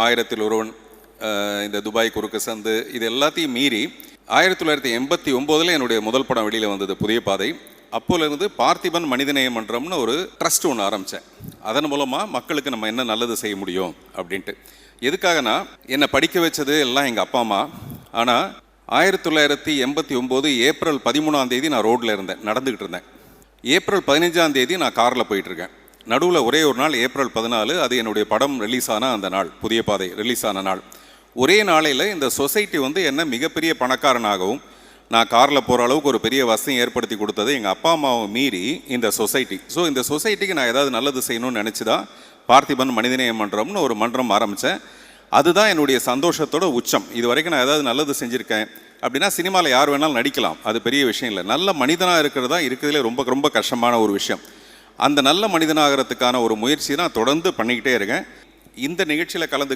ஆயிரத்தில் ஒருவன், இந்த துபாய் குறுக்கு சந்து, இது எல்லாத்தையும் மீறி 1989 என்னுடைய முதல் படம் வெளியில் வந்தது புதிய பாதை. அப்போலேருந்து பார்த்திபன் மனிதநேய மன்றம்னு ஒரு ட்ரஸ்ட் ஒன்று ஆரம்பித்தேன். அதன் மூலமாக மக்களுக்கு நம்ம என்ன நல்லது செய்ய முடியும் அப்படின்ட்டு. எதுக்காகனா, என்னை படிக்க வச்சது எல்லாம் எங்கள் அப்பா அம்மா. ஆனால் 1989 ஏப்ரல் 13 நான் ரோட்டில் இருந்தேன், நடந்துக்கிட்டு இருந்தேன். ஏப்ரல் 15 நான் காரில் போயிட்டுருக்கேன். நடுவில் ஒரே ஒரு நாள் ஏப்ரல் 14, அது என்னுடைய படம் ரிலீஸ் ஆன அந்த நாள், புதிய பாதை ரிலீஸ் ஆன நாள். ஒரே நாளையில் இந்த சொசைட்டி என்ன மிகப்பெரிய பணக்காரனாகவும் நான் காரில் போகிற அளவுக்கு ஒரு பெரிய வசதியும் ஏற்படுத்தி கொடுத்தது எங்கள் அப்பா அம்மாவை மீறி இந்த சொசைட்டி. ஸோ இந்த சொசைட்டிக்கு நான் ஏதாவது நல்லது செய்யணும்னு நினச்சி தான் பார்த்திபன் மனிதநேய மன்றம்னு ஒரு மன்றம் ஆரம்பித்தேன். அதுதான் என்னுடைய சந்தோஷத்தோட உச்சம். இது வரைக்கும் நான் ஏதாவது நல்லது செஞ்சுருக்கேன் அப்படின்னா, சினிமாவில் யார் வேணாலும் நடிக்கலாம், அது பெரிய விஷயம் இல்லை. நல்ல மனிதனாக இருக்கிறது தான் இருக்கிறதுலே ரொம்ப ரொம்ப கஷ்டமான ஒரு விஷயம். அந்த நல்ல மனிதனாகிறதுக்கான ஒரு முயற்சி நான் தொடர்ந்து பண்ணிக்கிட்டே இருக்கேன். இந்த நிகழ்ச்சியில் கலந்து